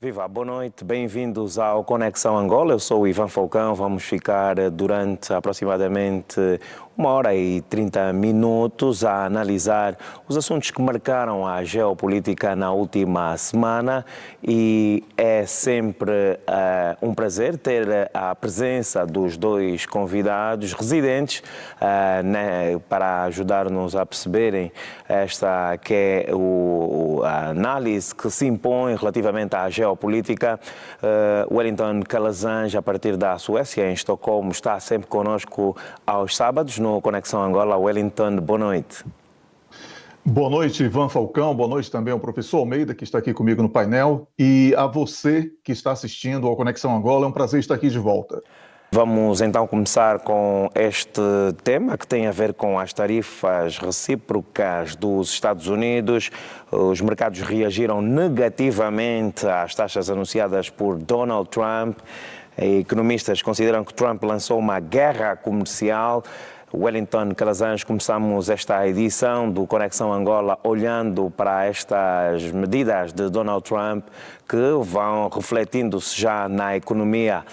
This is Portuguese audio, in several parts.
Viva, boa noite, bem-vindos ao Conexão Angola. Eu sou o Ivan Falcão. Vamos ficar durante aproximadamente 1h30 a analisar os assuntos que marcaram a geopolítica na última semana e é sempre um prazer ter a presença dos dois convidados residentes para ajudar-nos a perceberem esta que é a análise que se impõe relativamente à geopolítica. Wellington Calazans, a partir da Suécia, em Estocolmo, está sempre connosco aos sábados no Conexão Angola. Wellington, boa noite. Boa noite, Ivan Falcão. Boa noite também ao professor Almeida, que está aqui comigo no painel. E a você que está assistindo ao Conexão Angola, é um prazer estar aqui de volta. Vamos então começar com este tema que tem a ver com as tarifas recíprocas dos Estados Unidos. Os mercados reagiram negativamente às taxas anunciadas por Donald Trump. Economistas consideram que Trump lançou uma guerra comercial. Wellington Calazans, começamos esta edição do Conexão Angola olhando para estas medidas de Donald Trump que vão refletindo-se já na economia.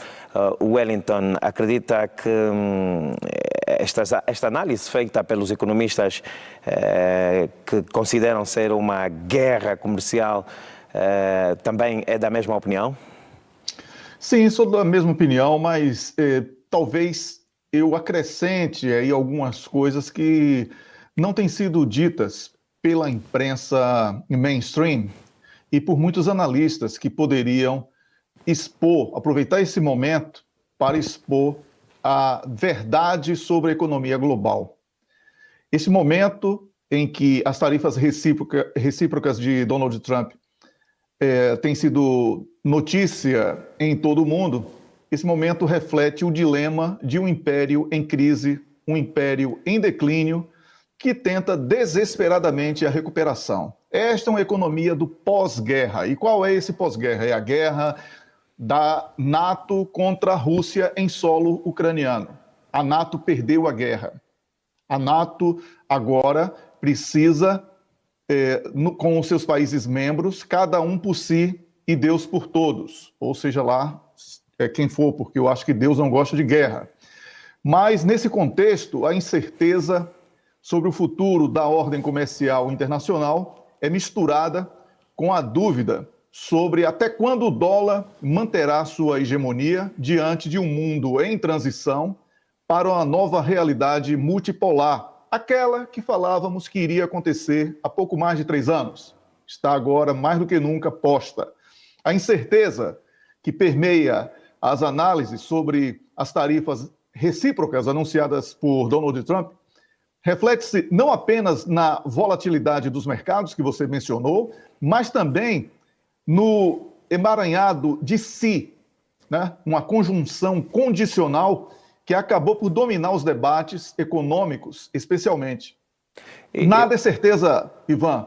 Wellington, acredita que esta análise feita pelos economistas que consideram ser uma guerra comercial também é da mesma opinião? Sim, sou da mesma opinião, mas talvez eu acrescente aí algumas coisas que não têm sido ditas pela imprensa mainstream e por muitos analistas que poderiam aproveitar esse momento para expor a verdade sobre a economia global. Esse momento em que as tarifas recíprocas de Donald Trump têm sido notícia em todo o mundo, esse momento reflete o dilema de um império em crise, um império em declínio, que tenta desesperadamente a recuperação. Esta é uma economia do pós-guerra. E qual é esse pós-guerra? É a guerra da NATO contra a Rússia em solo ucraniano. A NATO perdeu a guerra. A NATO agora precisa, com os seus países membros, cada um por si e Deus por todos. Ou seja lá, quem for, porque eu acho que Deus não gosta de guerra. Mas, nesse contexto, a incerteza sobre o futuro da ordem comercial internacional é misturada com a dúvida sobre até quando o dólar manterá sua hegemonia diante de um mundo em transição para uma nova realidade multipolar, aquela que falávamos que iria acontecer há pouco mais de 3 anos. Está agora, mais do que nunca, posta. A incerteza que permeia as análises sobre as tarifas recíprocas anunciadas por Donald Trump reflete-se não apenas na volatilidade dos mercados, que você mencionou, mas também no emaranhado de si, né? Uma conjunção condicional que acabou por dominar os debates econômicos, especialmente. Nada é certeza, Ivan.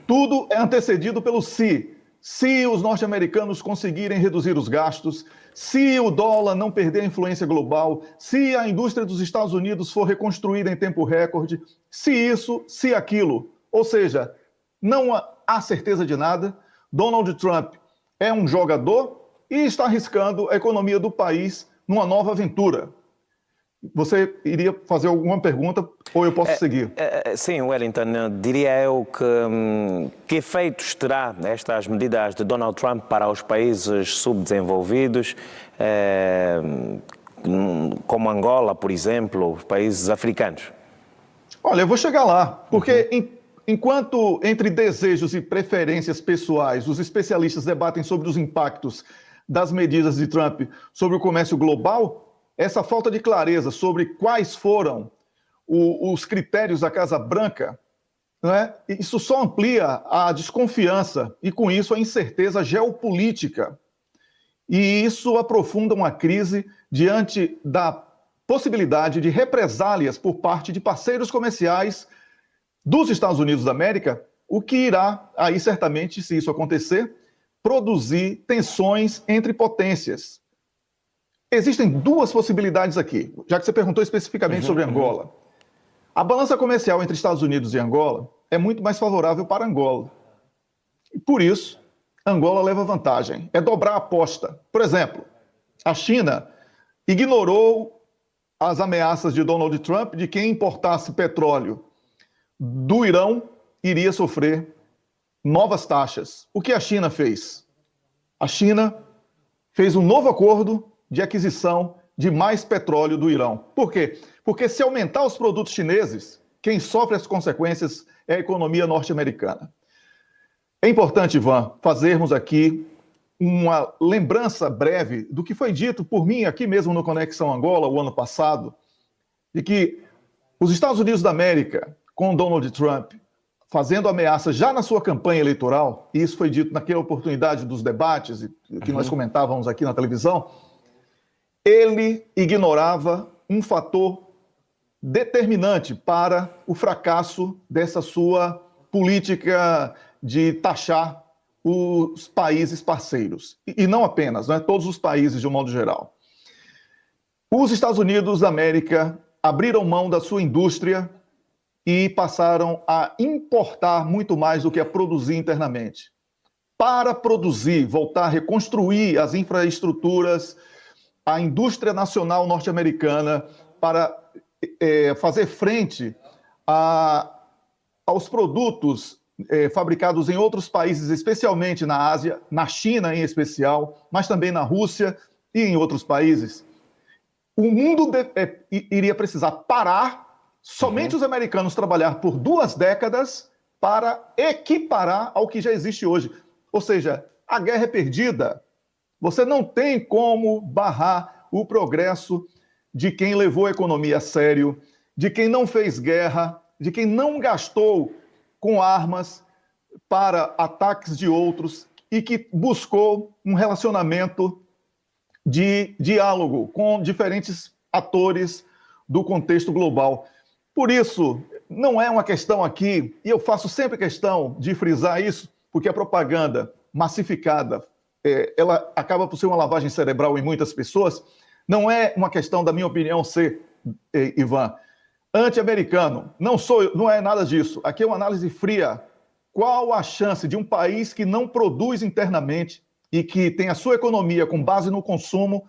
Tudo é antecedido pelo se. Se os norte-americanos conseguirem reduzir os gastos, se o dólar não perder a influência global, se a indústria dos Estados Unidos for reconstruída em tempo recorde, se isso, se aquilo. Ou seja, não há certeza de nada. Donald Trump é um jogador e está arriscando a economia do país numa nova aventura. Você iria fazer alguma pergunta ou eu posso seguir? Sim, Wellington, diria eu que efeitos terá estas medidas de Donald Trump para os países subdesenvolvidos, como Angola, por exemplo, os países africanos? Olha, eu vou chegar lá, porque enquanto entre desejos e preferências pessoais os especialistas debatem sobre os impactos das medidas de Trump sobre o comércio global, essa falta de clareza sobre quais foram os critérios da Casa Branca, né, isso só amplia a desconfiança e, com isso, a incerteza geopolítica. E isso aprofunda uma crise diante da possibilidade de represálias por parte de parceiros comerciais dos Estados Unidos da América, o que irá, aí certamente, se isso acontecer, produzir tensões entre potências. Existem 2 possibilidades aqui, já que você perguntou especificamente sobre Angola. A balança comercial entre Estados Unidos e Angola é muito mais favorável para Angola. E por isso, Angola leva vantagem. É dobrar a aposta. Por exemplo, a China ignorou as ameaças de Donald Trump de que quem importasse petróleo do Irão iria sofrer novas taxas. O que a China fez? A China fez um novo acordo de aquisição de mais petróleo do Irão. Por quê? Porque se aumentar os produtos chineses, quem sofre as consequências é a economia norte-americana. É importante, Ivan, fazermos aqui uma lembrança breve do que foi dito por mim aqui mesmo no Conexão Angola o ano passado, de que os Estados Unidos da América, com Donald Trump, fazendo ameaças já na sua campanha eleitoral, e isso foi dito naquela oportunidade dos debates que nós comentávamos aqui na televisão, ele ignorava um fator determinante para o fracasso dessa sua política de taxar os países parceiros. E não apenas, né? Todos os países de um modo geral. Os Estados Unidos da América abriram mão da sua indústria e passaram a importar muito mais do que a produzir internamente. Para produzir, voltar a reconstruir as infraestruturas, a indústria nacional norte-americana, para fazer frente aos produtos fabricados em outros países, especialmente na Ásia, na China em especial, mas também na Rússia e em outros países. O mundo iria precisar parar, somente os americanos trabalhar por 2 décadas para equiparar ao que já existe hoje. Ou seja, a guerra é perdida. Você não tem como barrar o progresso de quem levou a economia a sério, de quem não fez guerra, de quem não gastou com armas para ataques de outros e que buscou um relacionamento de diálogo com diferentes atores do contexto global. Por isso, não é uma questão aqui, e eu faço sempre questão de frisar isso, porque a propaganda massificada, ela acaba por ser uma lavagem cerebral em muitas pessoas. Não é uma questão, da minha opinião, ser, Ivan, anti-americano. Não é nada disso. Aqui é uma análise fria. Qual a chance de um país que não produz internamente e que tem a sua economia com base no consumo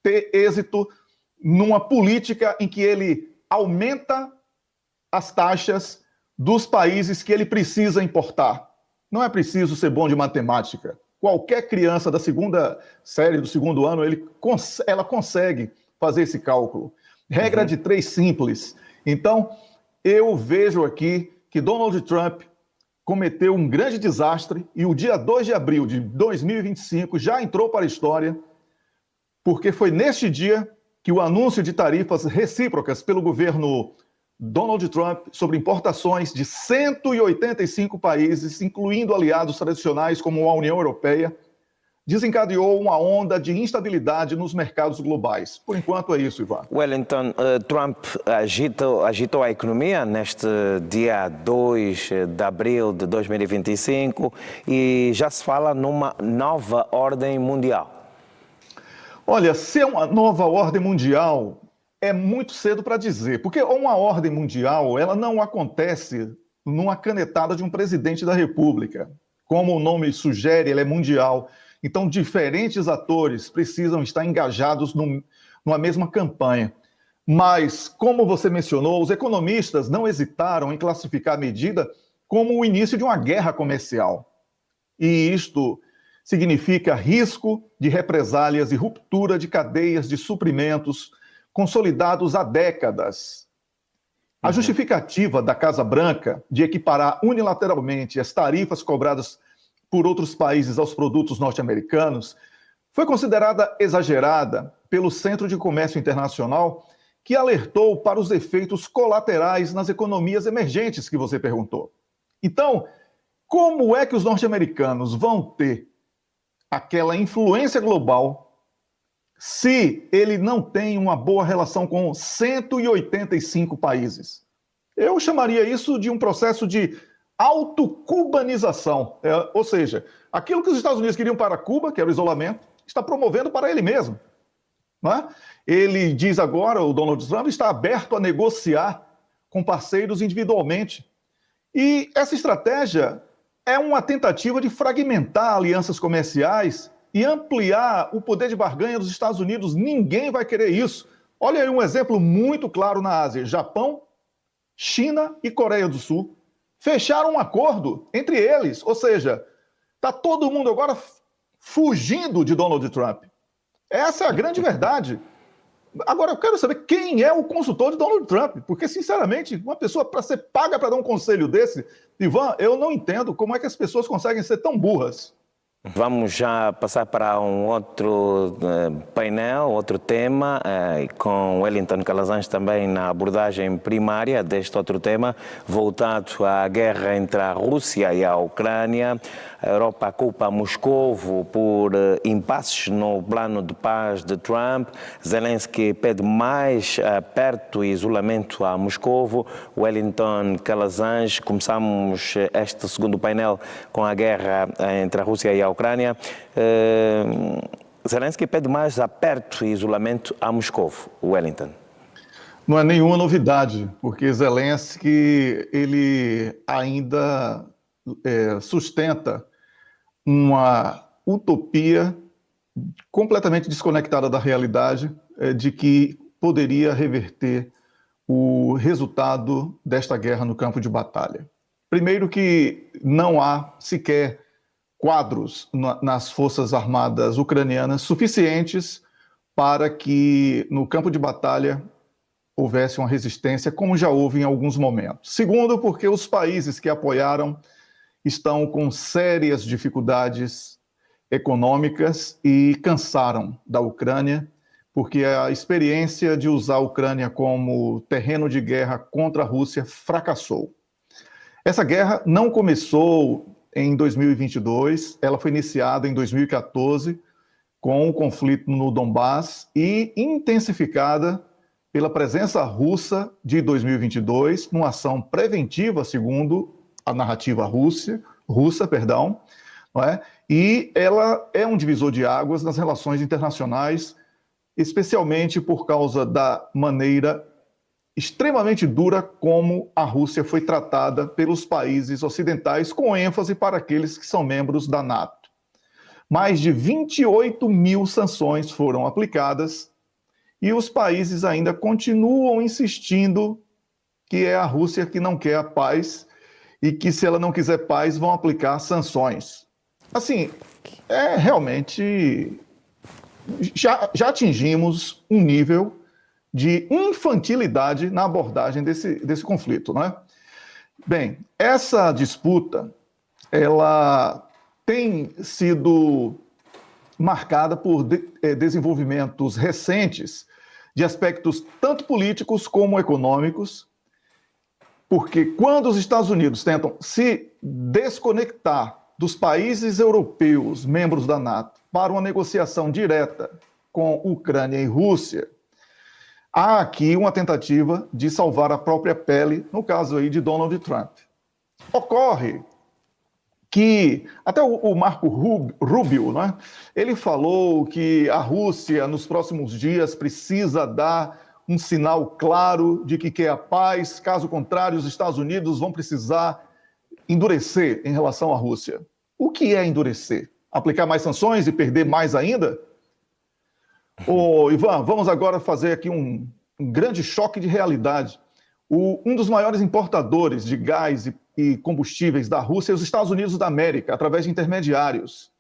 ter êxito numa política em que ele aumenta as taxas dos países que ele precisa importar? Não é preciso ser bom de matemática. Qualquer criança da segunda série, do segundo ano, ela consegue fazer esse cálculo. Regra de 3 simples. Então, eu vejo aqui que Donald Trump cometeu um grande desastre e o dia 2 de abril de 2025 já entrou para a história, porque foi neste dia que o anúncio de tarifas recíprocas pelo governo Donald Trump sobre importações de 185 países, incluindo aliados tradicionais como a União Europeia, desencadeou uma onda de instabilidade nos mercados globais. Por enquanto é isso, Ivan. Wellington, Trump agitou a economia neste dia 2 de abril de 2025 e já se fala numa nova ordem mundial. Olha, se é uma nova ordem mundial, é muito cedo para dizer, porque uma ordem mundial, ela não acontece numa canetada de um presidente da República. Como o nome sugere, ela é mundial. Então, diferentes atores precisam estar engajados numa mesma campanha. Mas, como você mencionou, os economistas não hesitaram em classificar a medida como o início de uma guerra comercial. E isto significa risco de represálias e ruptura de cadeias de suprimentos consolidados há décadas. A justificativa da Casa Branca de equiparar unilateralmente as tarifas cobradas por outros países aos produtos norte-americanos foi considerada exagerada pelo Centro de Comércio Internacional, que alertou para os efeitos colaterais nas economias emergentes que você perguntou. Então, como é que os norte-americanos vão ter aquela influência global se ele não tem uma boa relação com 185 países? Eu chamaria isso de um processo de autocubanização, ou seja, aquilo que os Estados Unidos queriam para Cuba, que era o isolamento, está promovendo para ele mesmo. Não é? Ele diz agora, o Donald Trump está aberto a negociar com parceiros individualmente. E essa estratégia é uma tentativa de fragmentar alianças comerciais e ampliar o poder de barganha dos Estados Unidos. Ninguém vai querer isso. Olha aí um exemplo muito claro na Ásia. Japão, China e Coreia do Sul fecharam um acordo entre eles. Ou seja, está todo mundo agora fugindo de Donald Trump. Essa é a grande verdade. Agora, eu quero saber quem é o consultor de Donald Trump, porque, sinceramente, uma pessoa para ser paga para dar um conselho desse, Ivan, eu não entendo como é que as pessoas conseguem ser tão burras. Vamos já passar para um outro painel, outro tema, com Wellington Calazans também na abordagem primária deste outro tema, voltado à guerra entre a Rússia e a Ucrânia. A Europa culpa Moscovo por impasses no plano de paz de Trump. Zelensky pede mais aperto e isolamento a Moscovo. Wellington Calazans, começamos este segundo painel com a guerra entre a Rússia e a Ucrânia. Zelensky pede mais aperto e isolamento a Moscovo. Wellington. Não é nenhuma novidade, porque Zelensky ele ainda sustenta uma utopia completamente desconectada da realidade de que poderia reverter o resultado desta guerra no campo de batalha. Primeiro que não há sequer quadros nas forças armadas ucranianas suficientes para que no campo de batalha houvesse uma resistência, como já houve em alguns momentos. Segundo, porque os países que apoiaram estão com sérias dificuldades econômicas e cansaram da Ucrânia, porque a experiência de usar a Ucrânia como terreno de guerra contra a Rússia fracassou. Essa guerra não começou em 2022, ela foi iniciada em 2014 com o conflito no Donbás e intensificada pela presença russa de 2022, numa ação preventiva, segundo a narrativa russa, não é? E ela é um divisor de águas nas relações internacionais, especialmente por causa da maneira extremamente dura como a Rússia foi tratada pelos países ocidentais, com ênfase para aqueles que são membros da NATO. Mais de 28 mil sanções foram aplicadas e os países ainda continuam insistindo que é a Rússia que não quer a paz e que, se ela não quiser paz, vão aplicar sanções. Assim, realmente já atingimos um nível de infantilidade na abordagem desse conflito, não é? Bem, essa disputa, ela tem sido marcada por desenvolvimentos recentes de aspectos tanto políticos como econômicos, porque quando os Estados Unidos tentam se desconectar dos países europeus, membros da NATO, para uma negociação direta com Ucrânia e Rússia, há aqui uma tentativa de salvar a própria pele, no caso aí de Donald Trump. Ocorre que até o Marco Rubio, né, ele falou que a Rússia, nos próximos dias, precisa dar um sinal claro de que quer a paz, caso contrário, os Estados Unidos vão precisar endurecer em relação à Rússia. O que é endurecer? Aplicar mais sanções e perder mais ainda? Ô, Ivan, vamos agora fazer aqui um grande choque de realidade. Um dos maiores importadores de gás e combustíveis da Rússia é os Estados Unidos da América, através de intermediários.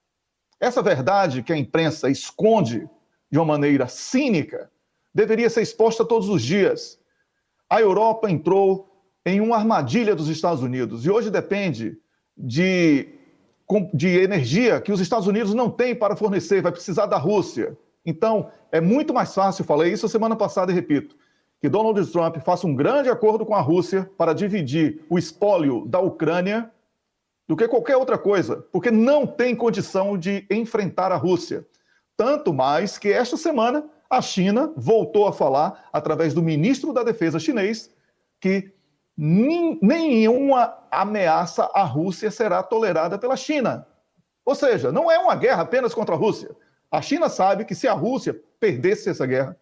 Essa verdade que a imprensa esconde de uma maneira cínica deveria ser exposta todos os dias. A Europa entrou em uma armadilha dos Estados Unidos e hoje depende de energia que os Estados Unidos não têm para fornecer, vai precisar da Rússia. Então, é muito mais fácil, falei isso a semana passada e repito, que Donald Trump faça um grande acordo com a Rússia para dividir o espólio da Ucrânia do que qualquer outra coisa, porque não tem condição de enfrentar a Rússia. Tanto mais que esta semana a China voltou a falar, através do ministro da Defesa chinês, que nenhuma ameaça à Rússia será tolerada pela China. Ou seja, não é uma guerra apenas contra a Rússia. A China sabe que se a Rússia perdesse essa guerra,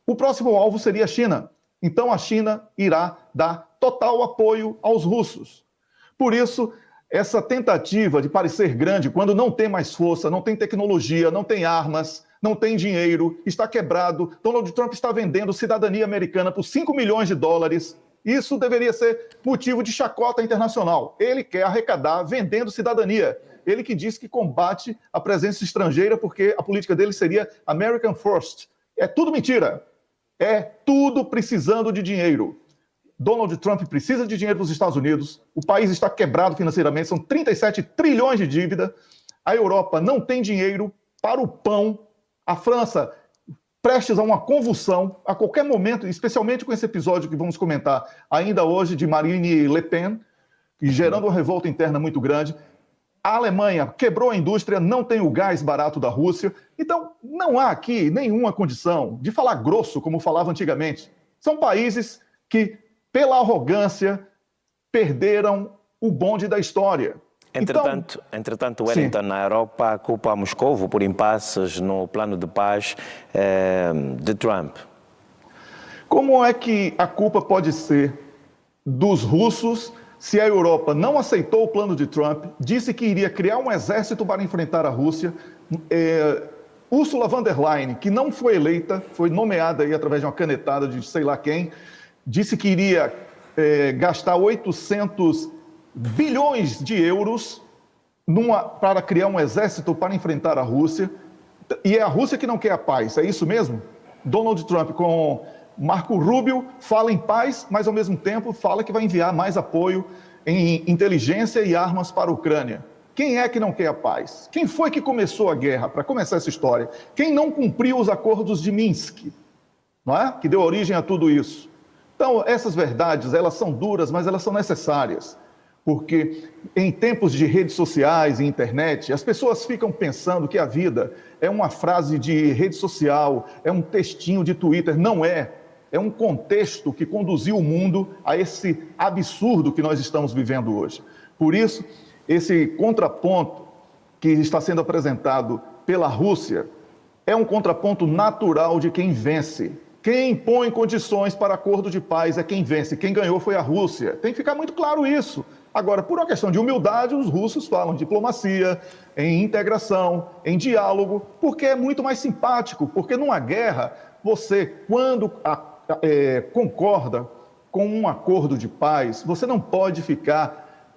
o próximo alvo seria a China. Então a China irá dar total apoio aos russos. Por isso, essa tentativa de parecer grande quando não tem mais força, não tem tecnologia, não tem armas, não tem dinheiro, está quebrado. Donald Trump está vendendo cidadania americana por 5 milhões de dólares. Isso deveria ser motivo de chacota internacional. Ele quer arrecadar vendendo cidadania. Ele que diz que combate a presença estrangeira porque a política dele seria American First. É tudo mentira. É tudo precisando de dinheiro. Donald Trump precisa de dinheiro para os Estados Unidos. O país está quebrado financeiramente, são 37 trilhões de dívida. A Europa não tem dinheiro para o pão. A França prestes a uma convulsão a qualquer momento, especialmente com esse episódio que vamos comentar ainda hoje de Marine Le Pen, gerando uma revolta interna muito grande. A Alemanha quebrou a indústria, não tem o gás barato da Rússia. Então, não há aqui nenhuma condição de falar grosso, como falava antigamente. São países que, pela arrogância, perderam o bonde da história. Entretanto, Wellington, na Europa, culpa Moscovo por impasses no plano de paz de Trump. Como é que a culpa pode ser dos russos se a Europa não aceitou o plano de Trump, disse que iria criar um exército para enfrentar a Rússia? Ursula von der Leyen, que não foi eleita, foi nomeada aí através de uma canetada de sei lá quem, disse que iria gastar 800 bilhões de euros para criar um exército para enfrentar a Rússia. E é a Rússia que não quer a paz, é isso mesmo? Donald Trump com Marco Rubio fala em paz, mas ao mesmo tempo fala que vai enviar mais apoio em inteligência e armas para a Ucrânia. Quem é que não quer a paz? Quem foi que começou a guerra, para começar essa história? Quem não cumpriu os acordos de Minsk, não é? Que deu origem a tudo isso. Então, essas verdades, elas são duras, mas elas são necessárias. Porque em tempos de redes sociais e internet, as pessoas ficam pensando que a vida é uma frase de rede social, é um textinho de Twitter. Não é. É um contexto que conduziu o mundo a esse absurdo que nós estamos vivendo hoje. Por isso, esse contraponto que está sendo apresentado pela Rússia é um contraponto natural de quem vence. Quem impõe condições para acordo de paz é quem vence. Quem ganhou foi a Rússia. Tem que ficar muito claro isso. Agora, por uma questão de humildade, os russos falam em diplomacia, em integração, em diálogo, porque é muito mais simpático, porque numa guerra, você, quando concorda com um acordo de paz, você não pode ficar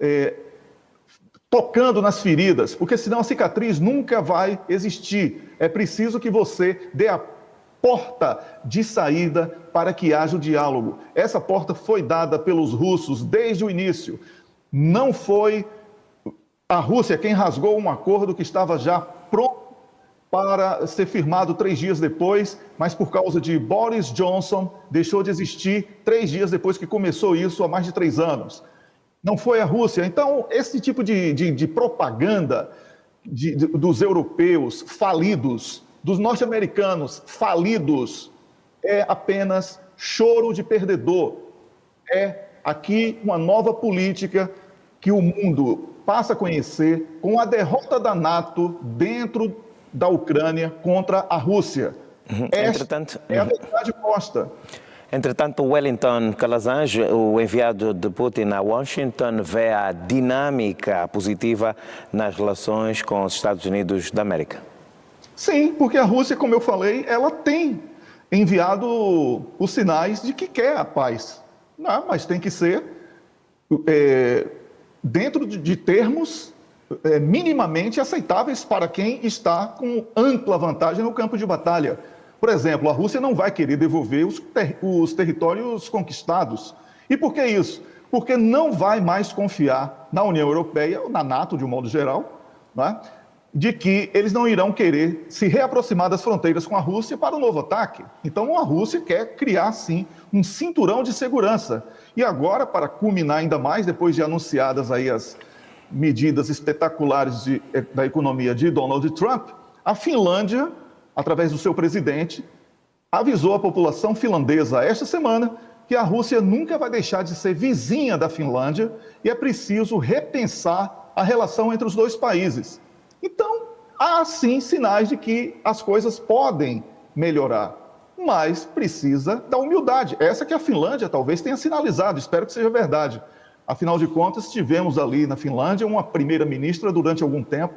tocando nas feridas, porque senão a cicatriz nunca vai existir. É preciso que você dê a porta de saída para que haja o diálogo. Essa porta foi dada pelos russos desde o início. Não foi a Rússia quem rasgou um acordo que estava já pronto para ser firmado 3 dias depois, mas por causa de Boris Johnson, deixou de existir 3 dias depois que começou isso, há mais de 3 anos. Não foi a Rússia. Então, esse tipo de propaganda dos europeus falidos, dos norte-americanos falidos, é apenas choro de perdedor. É aqui uma nova política que o mundo passa a conhecer com a derrota da NATO dentro da Ucrânia contra a Rússia. Esta é a verdade posta. Entretanto, Wellington Calazans, o enviado de Putin a Washington, vê a dinâmica positiva nas relações com os Estados Unidos da América. Sim, porque a Rússia, como eu falei, ela tem enviado os sinais de que quer a paz. Não, mas tem que ser dentro de termos minimamente aceitáveis para quem está com ampla vantagem no campo de batalha. Por exemplo, a Rússia não vai querer devolver os territórios conquistados. E por que isso? Porque não vai mais confiar na União Europeia, ou na NATO de um modo geral, não é? De que eles não irão querer se reaproximar das fronteiras com a Rússia para o novo ataque. Então a Rússia quer criar, sim, um cinturão de segurança. E agora, para culminar ainda mais, depois de anunciadas aí as medidas espetaculares da economia de Donald Trump, a Finlândia, através do seu presidente, avisou a população finlandesa esta semana que a Rússia nunca vai deixar de ser vizinha da Finlândia e é preciso repensar a relação entre os dois países. Então, há sim sinais de que as coisas podem melhorar, mas precisa da humildade. Essa que a Finlândia talvez tenha sinalizado, espero que seja verdade. Afinal de contas, tivemos ali na Finlândia uma primeira-ministra durante algum tempo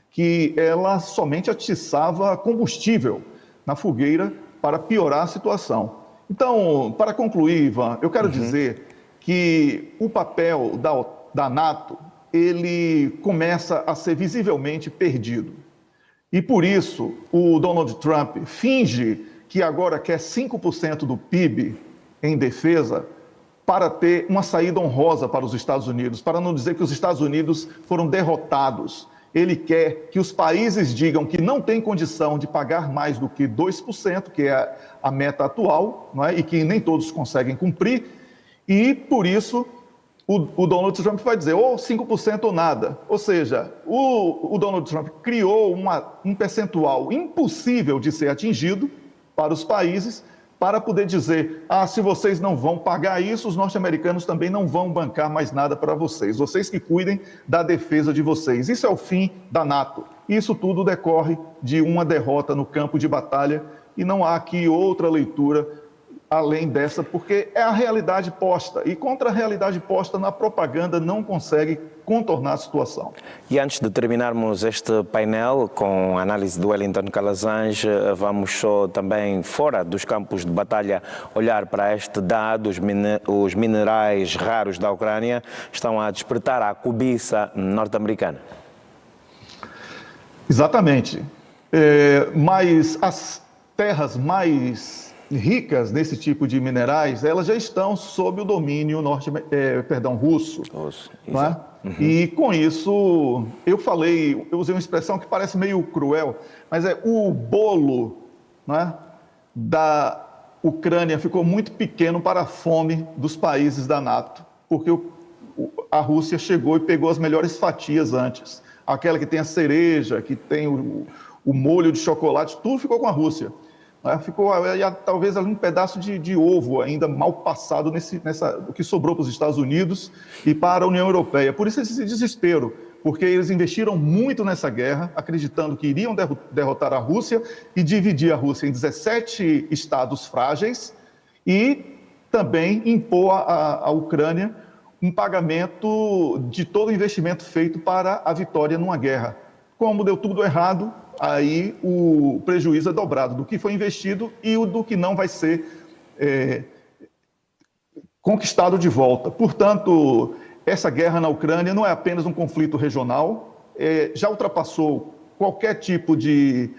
que ela somente atiçava combustível na fogueira para piorar a situação. Então, para concluir, Ivan, eu quero dizer que o papel da NATO, ele começa a ser visivelmente perdido. E por isso, o Donald Trump finge que agora quer 5% do PIB em defesa para ter uma saída honrosa para os Estados Unidos, para não dizer que os Estados Unidos foram derrotados. Ele quer que os países digam que não tem condição de pagar mais do que 2%, que é a meta atual, não é? E que nem todos conseguem cumprir, e por isso o Donald Trump vai dizer ou 5% ou nada. Ou seja, o Donald Trump criou um percentual impossível de ser atingido para os países, para poder dizer, se vocês não vão pagar isso, os norte-americanos também não vão bancar mais nada para vocês. Vocês que cuidem da defesa de vocês. Isso é o fim da NATO. Isso tudo decorre de uma derrota no campo de batalha e não há aqui outra leitura além dessa, porque é a realidade posta. E contra a realidade posta na propaganda não consegue contornar a situação. E antes de terminarmos este painel com a análise do Wellington Calazans, vamos só também, fora dos campos de batalha, olhar para este dado. Os minerais raros da Ucrânia estão a despertar a cobiça norte-americana. Exatamente. Mas as terras mais ricas nesse tipo de minerais, elas já estão sob o domínio russo. Não é? E com isso, eu usei uma expressão que parece meio cruel, mas o bolo, não é, da Ucrânia ficou muito pequeno para a fome dos países da NATO, porque a Rússia chegou e pegou as melhores fatias antes. Aquela que tem a cereja, que tem o molho de chocolate, tudo ficou com a Rússia. Ficou talvez ali um pedaço de ovo ainda mal passado o que sobrou para os Estados Unidos e para a União Europeia. Por isso esse desespero, porque eles investiram muito nessa guerra, acreditando que iriam derrotar a Rússia e dividir a Rússia em 17 estados frágeis e também impor à Ucrânia um pagamento de todo o investimento feito para a vitória numa guerra. Como deu tudo errado, aí o prejuízo é dobrado do que foi investido e do que não vai ser conquistado de volta. Portanto, essa guerra na Ucrânia não é apenas um conflito regional, já ultrapassou qualquer tipo de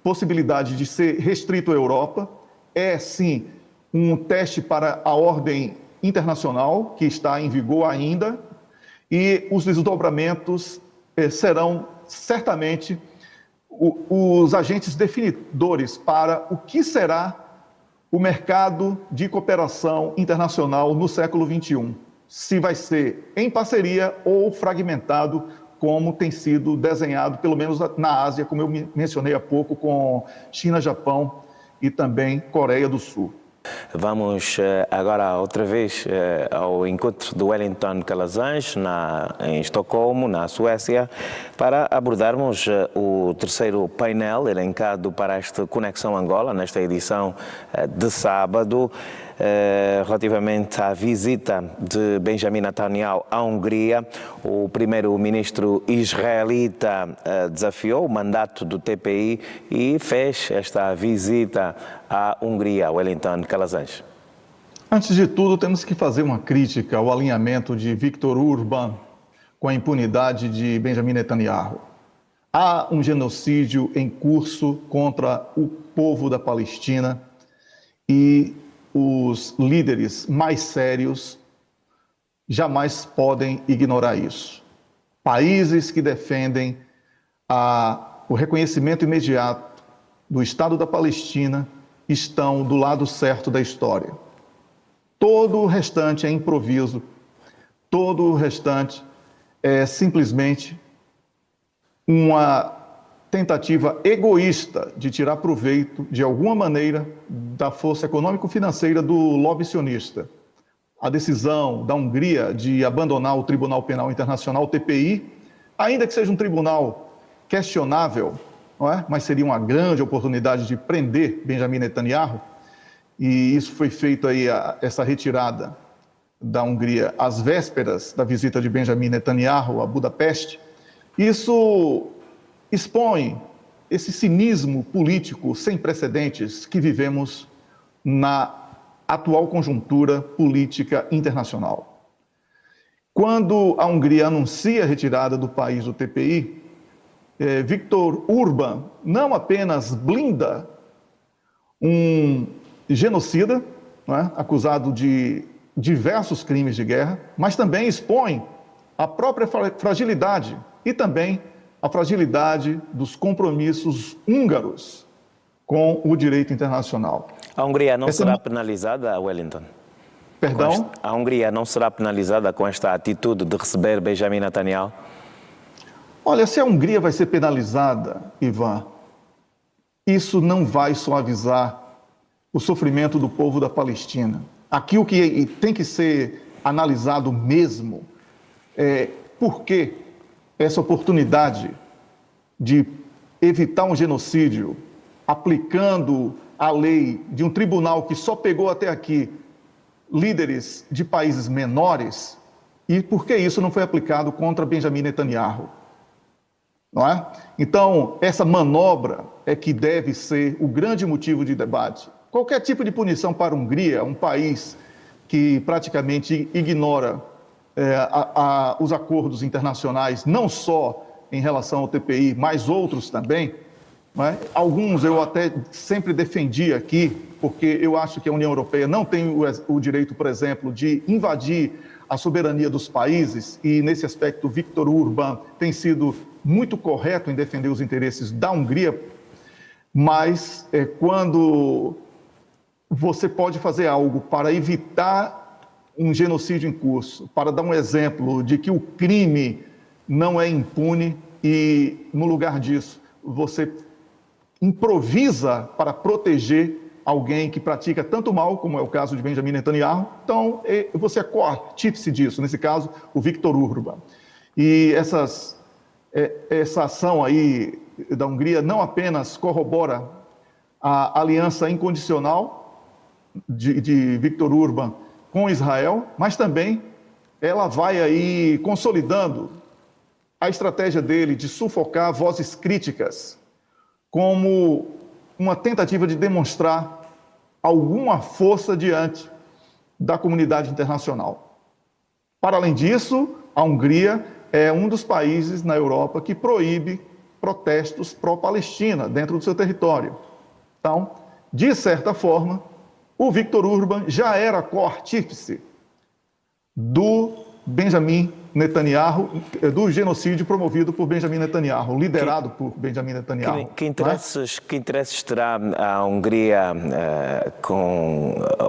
possibilidade de ser restrito à Europa, é sim um teste para a ordem internacional, que está em vigor ainda, e os desdobramentos serão certamente os agentes definidores para o que será o mercado de cooperação internacional no século XXI. Se vai ser em parceria ou fragmentado, como tem sido desenhado, pelo menos na Ásia, como eu mencionei há pouco, com China, Japão e também Coreia do Sul. Vamos agora outra vez ao encontro do Wellington Calazans em Estocolmo, na Suécia, para abordarmos o terceiro painel elencado para esta Conexão Angola, nesta edição de sábado, relativamente à visita de Benjamin Netanyahu à Hungria. O primeiro-ministro israelita desafiou o mandato do TPI e fez esta visita à Hungria. Wellington Calazans. Antes de tudo, temos que fazer uma crítica ao alinhamento de Viktor Orbán com a impunidade de Benjamin Netanyahu. Há um genocídio em curso contra o povo da Palestina e os líderes mais sérios jamais podem ignorar isso. Países que defendem o reconhecimento imediato do Estado da Palestina estão do lado certo da história. Todo o restante é improviso, todo o restante é simplesmente uma tentativa egoísta de tirar proveito, de alguma maneira, da força econômico-financeira do lobby sionista. A decisão da Hungria de abandonar o Tribunal Penal Internacional, o TPI, ainda que seja um tribunal questionável, não é? Mas seria uma grande oportunidade de prender Benjamin Netanyahu, e isso foi feito aí, essa retirada da Hungria, às vésperas da visita de Benjamin Netanyahu a Budapeste, isso expõe esse cinismo político sem precedentes que vivemos na atual conjuntura política internacional. Quando a Hungria anuncia a retirada do país do TPI, Viktor Orbán não apenas blinda um genocida, né, acusado de diversos crimes de guerra, mas também expõe a própria fragilidade e também a fragilidade dos compromissos húngaros com o direito internacional. A Hungria não será penalizada, Wellington? Perdão? A Hungria não será penalizada com esta atitude de receber Benjamin Netanyahu? Olha, se a Hungria vai ser penalizada, Ivan, isso não vai suavizar o sofrimento do povo da Palestina. Aqui o que tem que ser analisado mesmo é por que essa oportunidade de evitar um genocídio aplicando a lei de um tribunal que só pegou até aqui líderes de países menores, e por que isso não foi aplicado contra Benjamin Netanyahu? Não é? Então, essa manobra é que deve ser o grande motivo de debate. Qualquer tipo de punição para a Hungria, um país que praticamente ignora os acordos internacionais, não só em relação ao TPI, mas outros também. Não é? Alguns eu até sempre defendi aqui, porque eu acho que a União Europeia não tem o direito, por exemplo, de invadir a soberania dos países, e nesse aspecto Viktor Orbán tem sido muito correto em defender os interesses da Hungria, mas quando você pode fazer algo para evitar um genocídio em curso, para dar um exemplo de que o crime não é impune e, no lugar disso, você improvisa para proteger alguém que pratica tanto mal, como é o caso de Benjamin Netanyahu, então você é coartífice disso, nesse caso, o Viktor Orbán. E essa ação aí da Hungria não apenas corrobora a aliança incondicional de Viktor Orbán com Israel, mas também ela vai aí consolidando a estratégia dele de sufocar vozes críticas como uma tentativa de demonstrar alguma força diante da comunidade internacional. Para além disso, a Hungria é um dos países na Europa que proíbe protestos pró-Palestina dentro do seu território. Então, de certa forma, o Viktor Orbán já era coartífice do Benjamin Netanyahu, do genocídio promovido por Benjamin Netanyahu, liderado por Benjamin Netanyahu. Que interesses terá a Hungria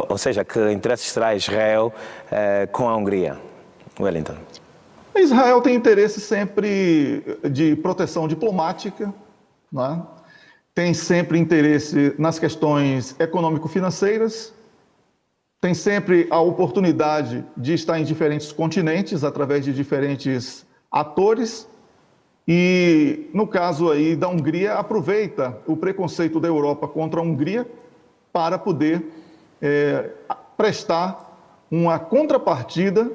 ou seja, que interesses terá Israel com a Hungria, Wellington? Israel tem interesse sempre de proteção diplomática, não é? Tem sempre interesse nas questões econômico-financeiras, tem sempre a oportunidade de estar em diferentes continentes, através de diferentes atores, e no caso aí da Hungria, aproveita o preconceito da Europa contra a Hungria para poder prestar uma contrapartida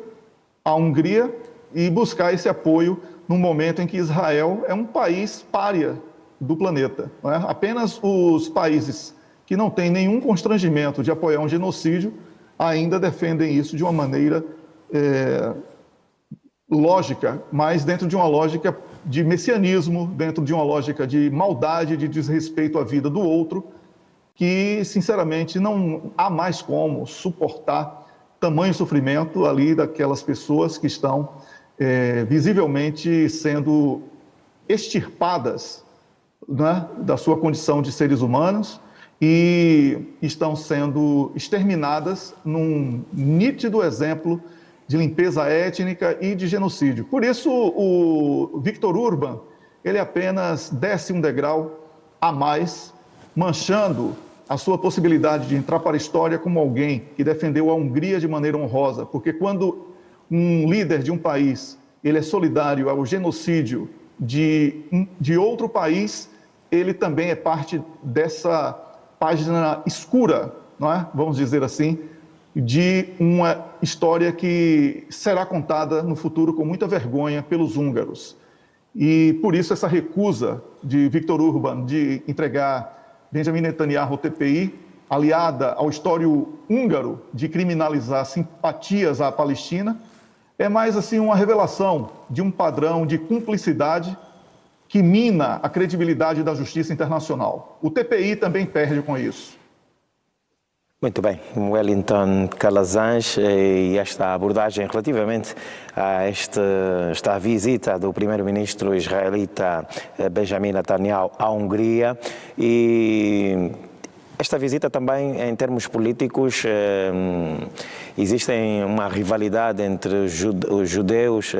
à Hungria e buscar esse apoio no momento em que Israel é um país pária do planeta. Não é? Apenas os países que não têm nenhum constrangimento de apoiar um genocídio ainda defendem isso de uma maneira lógica, mas dentro de uma lógica de messianismo, dentro de uma lógica de maldade, de desrespeito à vida do outro, que, sinceramente, não há mais como suportar tamanho sofrimento ali daquelas pessoas que estão visivelmente sendo extirpadas, né, da sua condição de seres humanos e estão sendo exterminadas num nítido exemplo de limpeza étnica e de genocídio. Por isso, o Viktor Orbán, ele apenas desce um degrau a mais, manchando a sua possibilidade de entrar para a história como alguém que defendeu a Hungria de maneira honrosa, porque quando um líder de um país ele é solidário ao genocídio de outro país, ele também é parte dessa página escura, não é? Vamos dizer assim, de uma história que será contada no futuro com muita vergonha pelos húngaros. E por isso essa recusa de Viktor Orbán de entregar Benjamin Netanyahu ao TPI, aliada ao histórico húngaro de criminalizar simpatias à Palestina, é mais assim uma revelação de um padrão de cumplicidade que mina a credibilidade da justiça internacional. O TPI também perde com isso. Muito bem, Wellington Calazans, e esta abordagem relativamente a esta visita do primeiro-ministro israelita Benjamin Netanyahu à Hungria, e esta visita também, em termos políticos, existem uma rivalidade entre os judeus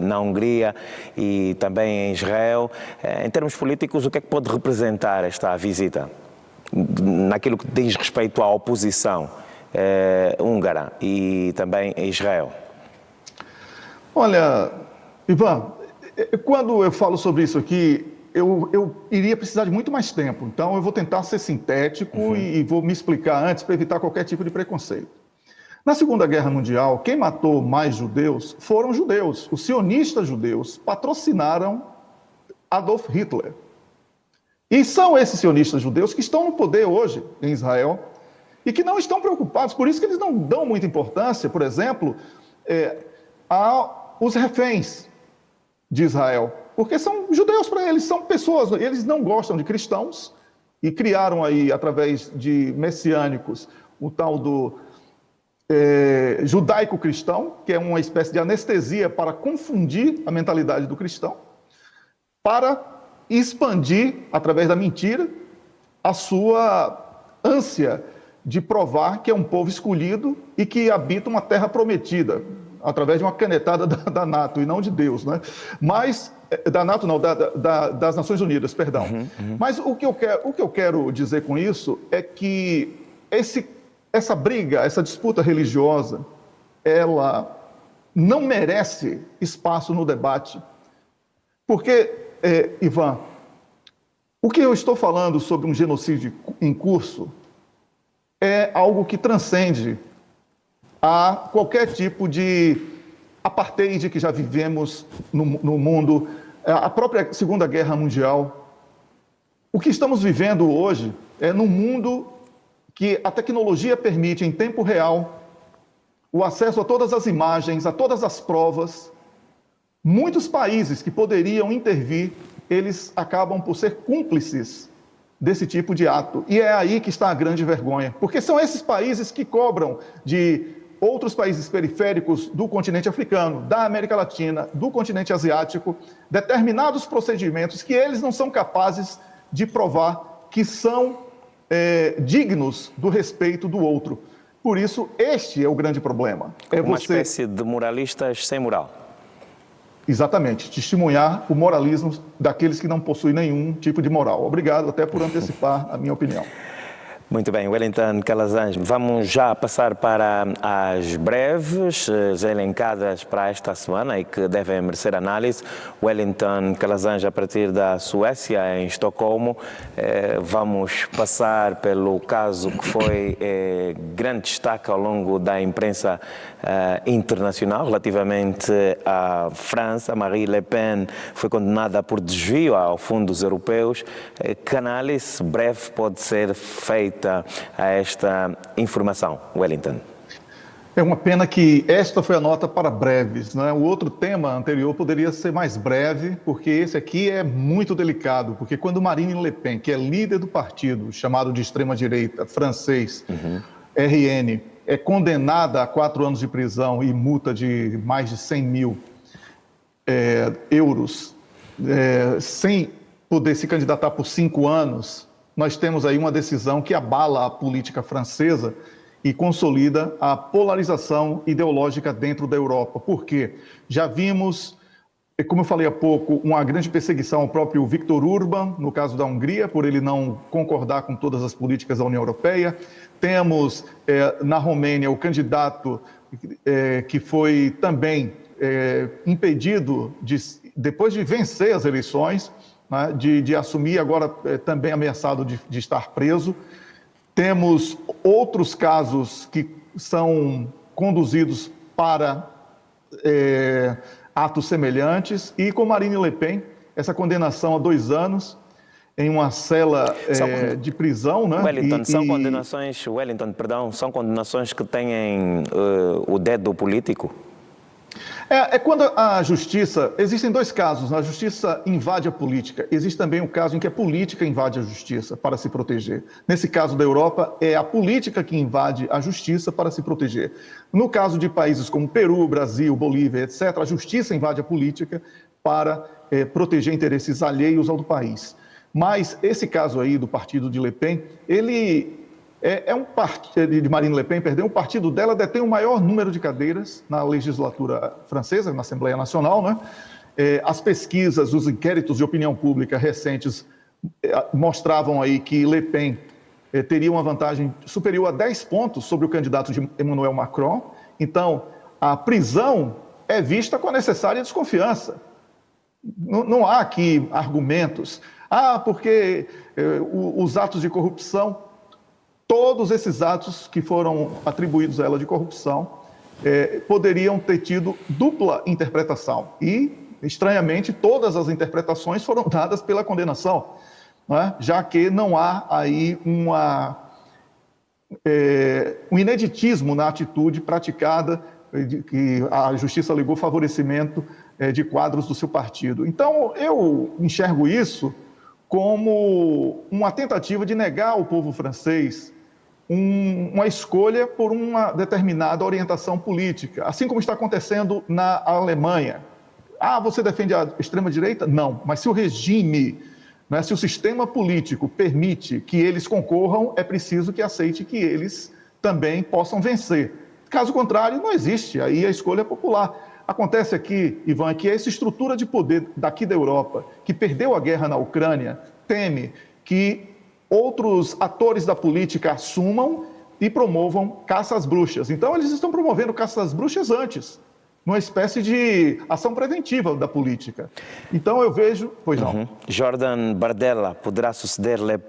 na Hungria e também em Israel. Em termos políticos, o que é que pode representar esta visita naquilo que diz respeito à oposição húngara e também a Israel? Olha, Ivan, quando eu falo sobre isso aqui, eu iria precisar de muito mais tempo. Então, eu vou tentar ser sintético e vou me explicar antes para evitar qualquer tipo de preconceito. Na Segunda Guerra Mundial, quem matou mais judeus foram judeus. Os sionistas judeus patrocinaram Adolf Hitler. E são esses sionistas judeus que estão no poder hoje em Israel e que não estão preocupados. Por isso que eles não dão muita importância, por exemplo, aos reféns de Israel. Porque são judeus para eles, são pessoas, eles não gostam de cristãos e criaram aí, através de messiânicos, o tal do judaico-cristão, que é uma espécie de anestesia para confundir a mentalidade do cristão, para expandir, através da mentira, a sua ânsia de provar que é um povo escolhido e que habita uma terra prometida, através de uma canetada da NATO, e não de Deus, né? Mas, da NATO não, das Nações Unidas, perdão. Mas o que eu quero dizer com isso é que essa briga, essa disputa religiosa, ela não merece espaço no debate, porque Ivan, o que eu estou falando sobre um genocídio em curso é algo que transcende a qualquer tipo de apartheid que já vivemos no mundo, a própria Segunda Guerra Mundial. O que estamos vivendo hoje é num mundo que a tecnologia permite, em tempo real, o acesso a todas as imagens, a todas as provas. Muitos países que poderiam intervir, eles acabam por ser cúmplices desse tipo de ato. E é aí que está a grande vergonha, porque são esses países que cobram de outros países periféricos do continente africano, da América Latina, do continente asiático, determinados procedimentos que eles não são capazes de provar que são dignos do respeito do outro. Por isso, este é o grande problema. Uma espécie de moralistas sem moral. Exatamente, testemunhar o moralismo daqueles que não possuem nenhum tipo de moral. Obrigado até por antecipar a minha opinião. Muito bem, Wellington Calazans, vamos já passar para as breves elencadas para esta semana e que devem merecer análise. Wellington Calazans, a partir da Suécia, em Estocolmo, vamos passar pelo caso que foi grande destaque ao longo da imprensa internacional relativamente à França. Marine Le Pen foi condenada por desvio a fundos europeus. Que análise breve pode ser feita a esta informação, Wellington? É uma pena que esta foi a nota para breves, né? O outro tema anterior poderia ser mais breve, porque esse aqui é muito delicado, porque quando Marine Le Pen, que é líder do partido chamado de extrema-direita francês, RN, é condenada a 4 anos de prisão e multa de mais de 100 mil euros, sem poder se candidatar por 5 anos, nós temos aí uma decisão que abala a política francesa e consolida a polarização ideológica dentro da Europa. Por quê? Já vimos, como eu falei há pouco, uma grande perseguição ao próprio Viktor Orbán, no caso da Hungria, por ele não concordar com todas as políticas da União Europeia. Temos na Romênia o candidato que foi também impedido, depois de vencer as eleições, de assumir, agora também ameaçado de estar preso. Temos outros casos que são conduzidos para atos semelhantes, e com Marine Le Pen, essa condenação a 2 anos em uma cela de prisão, né? Wellington, são condenações que têm o dedo político? É quando a justiça... Existem 2 casos. A justiça invade a política. Existe também um caso em que a política invade a justiça para se proteger. Nesse caso da Europa, é a política que invade a justiça para se proteger. No caso de países como Peru, Brasil, Bolívia, etc., a justiça invade a política para proteger interesses alheios ao do país. Mas esse caso aí do partido de Le Pen, ele... um partido de Marine Le Pen, um partido dela detém o maior número de cadeiras na legislatura francesa, na Assembleia Nacional, né? As pesquisas, os inquéritos de opinião pública recentes mostravam aí que Le Pen teria uma vantagem superior a 10 pontos sobre o candidato de Emmanuel Macron. Então, a prisão é vista com a necessária desconfiança. Não há aqui argumentos. Porque os atos de corrupção... Todos esses atos que foram atribuídos a ela de corrupção poderiam ter tido dupla interpretação. E, estranhamente, todas as interpretações foram dadas pela condenação, né? Já que não há aí um ineditismo na atitude praticada, que a justiça alegou favorecimento de quadros do seu partido. Então, eu enxergo isso como uma tentativa de negar ao povo francês uma escolha por uma determinada orientação política, assim como está acontecendo na Alemanha. Você defende a extrema-direita? Não, mas se o regime, né, se o sistema político permite que eles concorram, é preciso que aceite que eles também possam vencer. Caso contrário, não existe, aí a escolha é popular. Acontece aqui, Ivan, que essa estrutura de poder daqui da Europa, que perdeu a guerra na Ucrânia, teme que outros atores da política assumam e promovam caça às bruxas. Então, eles estão promovendo caça às bruxas antes, numa espécie de ação preventiva da política. Então, eu vejo... Pois não. Jordan Bardella poderá suceder Le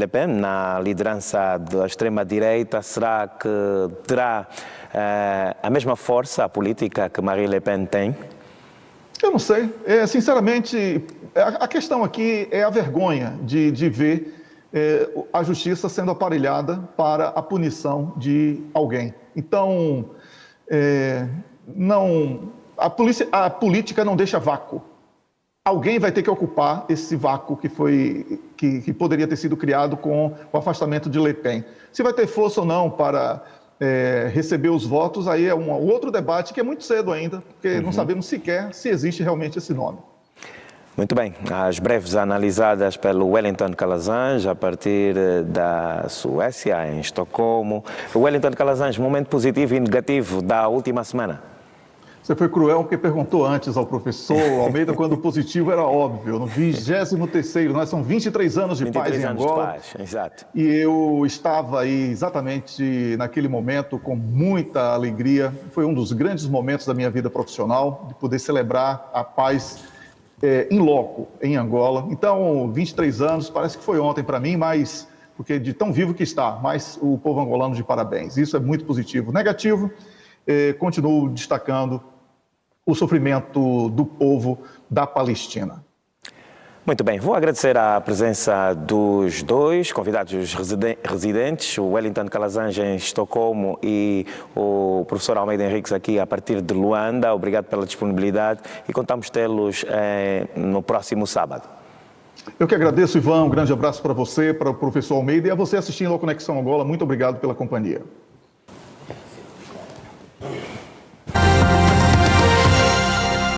Pen na liderança da extrema-direita? Será que terá a mesma força política que Marine Le Pen tem? Eu não sei. Sinceramente, a questão aqui é a vergonha de ver a justiça sendo aparelhada para a punição de alguém. Então, a política não deixa vácuo. Alguém vai ter que ocupar esse vácuo que poderia ter sido criado com o afastamento de Le Pen. Se vai ter força ou não para receber os votos, aí é um outro debate que é muito cedo ainda, porque não sabemos sequer se existe realmente esse nome. Muito bem, as breves analisadas pelo Wellington Calazans a partir da Suécia, em Estocolmo. Wellington Calazans, momento positivo e negativo da última semana. Você foi cruel porque perguntou antes ao professor Almeida quando o positivo era óbvio. No 23º, nós são 23 anos de paz em Angola. Exato. E eu estava aí exatamente naquele momento com muita alegria. Foi um dos grandes momentos da minha vida profissional, de poder celebrar a paz em loco, em Angola. Então, 23 anos, parece que foi ontem para mim, mas porque de tão vivo que está, mas o povo angolano de parabéns. Isso é muito positivo. Negativo, continuo destacando o sofrimento do povo da Palestina. Muito bem, vou agradecer a presença dos dois convidados residentes, o Wellington Calazans em Estocolmo e o professor Almeida Henriques aqui a partir de Luanda. Obrigado pela disponibilidade e contamos tê-los no próximo sábado. Eu que agradeço, Ivan, um grande abraço para você, para o professor Almeida e a você assistindo ao Conexão Angola. Muito obrigado pela companhia.